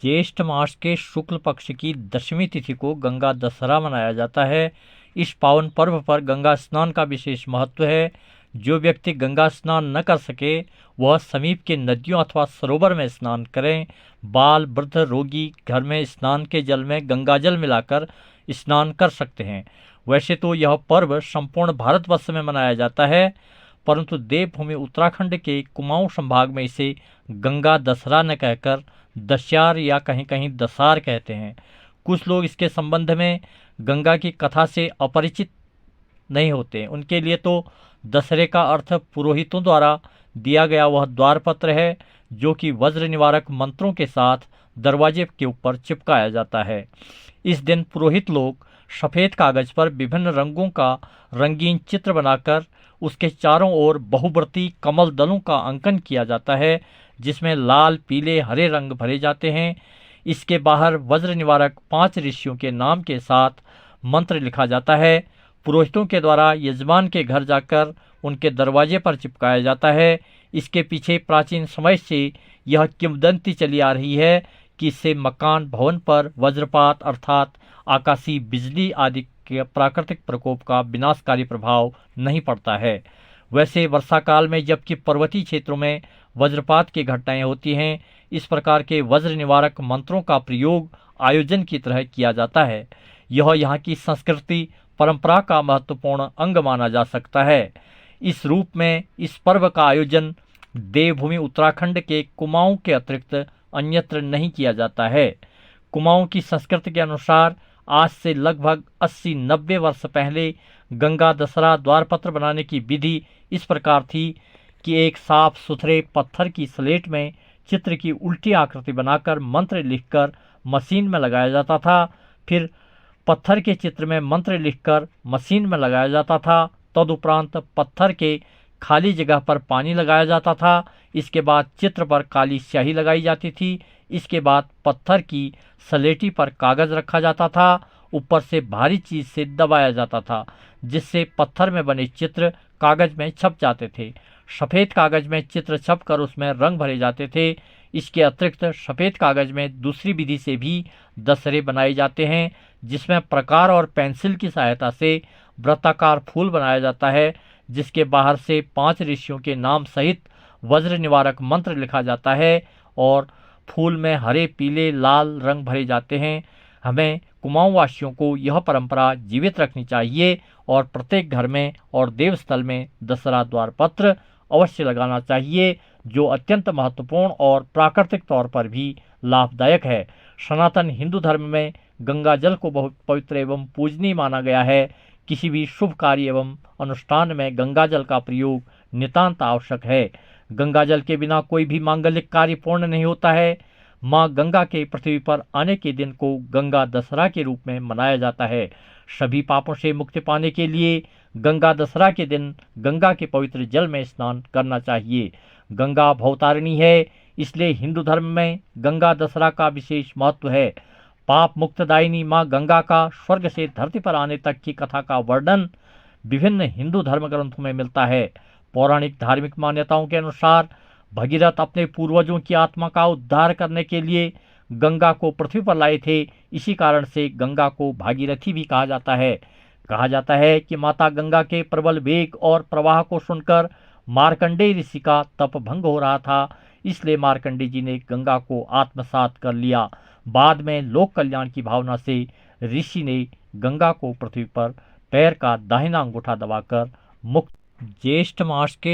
ज्येष्ठ मास के शुक्ल पक्ष की दशमी तिथि को गंगा दशहरा मनाया जाता है। इस पावन पर्व पर गंगा स्नान का विशेष महत्व है। जो व्यक्ति गंगा स्नान न कर सके वह समीप के नदियों अथवा सरोवर में स्नान करें। बाल, वृद्ध, रोगी घर में स्नान के जल में गंगा जल मिलाकर स्नान कर सकते हैं। वैसे तो यह पर्व संपूर्ण भारतवर्ष में मनाया जाता है, परंतु देवभूमि उत्तराखंड के कुमाऊं संभाग में इसे गंगा दशहरा न कहकर दशयार या कहीं कहीं दसार कहते हैं। कुछ लोग इसके संबंध में गंगा की कथा से अपरिचित नहीं होते। उनके लिए तो दशहरे का अर्थ पुरोहितों द्वारा दिया गया वह द्वार पत्र है जो कि वज्र निवारक मंत्रों के साथ दरवाजे के ऊपर चिपकाया जाता है। इस दिन पुरोहित लोग सफ़ेद कागज पर विभिन्न रंगों का रंगीन चित्र बनाकर उसके चारों ओर बहुवर्ती कमल दलों का अंकन किया जाता है, जिसमें लाल, पीले, हरे रंग भरे जाते हैं। इसके बाहर वज्र निवारक 5 ऋषियों के नाम के साथ मंत्र लिखा जाता है। पुरोहितों के द्वारा यजमान के घर जाकर उनके दरवाजे पर चिपकाया जाता है। इसके पीछे प्राचीन समय से यह किंवदंती चली आ रही है कि इससे मकान, भवन पर वज्रपात अर्थात आकाशीय बिजली आदि के प्राकृतिक प्रकोप का विनाशकारी प्रभाव नहीं पड़ता है। वैसे वर्षा काल में जबकि पर्वतीय क्षेत्रों में वज्रपात की घटनाएं होती हैं, इस प्रकार के वज्र निवारक मंत्रों का प्रयोग आयोजन की तरह किया जाता है। यह यहाँ की संस्कृति परंपरा का महत्वपूर्ण अंग माना जा सकता है। इस रूप में इस पर्व का आयोजन देवभूमि उत्तराखंड के कुमाऊं के अतिरिक्त अन्यत्र नहीं किया जाता है। कुमाऊं की संस्कृति के अनुसार आज से लगभग 80-90 वर्ष पहले गंगा दशहरा द्वारपत्र बनाने की विधि इस प्रकार थी कि एक साफ सुथरे पत्थर की स्लेट में चित्र की उल्टी आकृति बनाकर मंत्र लिखकर मशीन में लगाया जाता था। फिर पत्थर के चित्र में मंत्र लिखकर मशीन में लगाया जाता था। तदुपरांत पत्थर के खाली जगह पर पानी लगाया जाता था। इसके बाद चित्र पर काली स्याही लगाई जाती थी। इसके बाद पत्थर की सलेटी पर कागज रखा जाता था। ऊपर से भारी चीज से दबाया जाता था, जिससे पत्थर में बने चित्र कागज में छप जाते थे। सफ़ेद कागज में चित्र छपकर उसमें रंग भरे जाते थे। इसके अतिरिक्त सफ़ेद कागज में दूसरी विधि से भी दशहरे बनाए जाते हैं, जिसमें प्रकार और पेंसिल की सहायता से वृत्ताकार फूल बनाया जाता है, जिसके बाहर से 5 ऋषियों के नाम सहित वज्र निवारक मंत्र लिखा जाता है और फूल में हरे, पीले, लाल रंग भरे जाते हैं। हमें कुमाऊं वासियों को यह परंपरा जीवित रखनी चाहिए और प्रत्येक घर में और देवस्थल में दशहरा द्वार पत्र अवश्य लगाना चाहिए, जो अत्यंत महत्वपूर्ण और प्राकृतिक तौर पर भी लाभदायक है। सनातन हिंदू धर्म में गंगा जल को बहुत पवित्र एवं पूजनीय माना गया है। किसी भी शुभ कार्य एवं अनुष्ठान में गंगा जल का प्रयोग नितांत आवश्यक है। गंगा जल के बिना कोई भी मांगलिक कार्य पूर्ण नहीं होता है। माँ गंगा के पृथ्वी पर आने के दिन को गंगा दशहरा के रूप में मनाया जाता है। सभी पापों से मुक्ति पाने के लिए गंगा दशहरा के दिन गंगा के पवित्र जल में स्नान करना चाहिए। गंगा भवतारिणी है, इसलिए हिंदू धर्म में गंगा दशहरा का विशेष महत्व है। पाप मुक्तदायिनी माँ गंगा का स्वर्ग से धरती पर आने तक की कथा का वर्णन विभिन्न हिंदू धर्म ग्रंथों में मिलता है। पौराणिक धार्मिक मान्यताओं के अनुसार भगीरथ अपने पूर्वजों की आत्मा का उद्धार करने के लिए गंगा को पृथ्वी पर लाए थे। इसी कारण से गंगा को भागीरथी भी कहा जाता है। कहा जाता है कि माता गंगा के प्रबल वेग और प्रवाह को सुनकर मार्कंडेय ऋषि का तप भंग हो रहा था, इसलिए मार्कंडेय जी ने गंगा को आत्मसात कर लिया। बाद में लोक कल्याण की भावना से ऋषि ने गंगा को पृथ्वी पर पैर का दाहिना अंगूठा दबाकर मुक्त। ज्येष्ठ मास के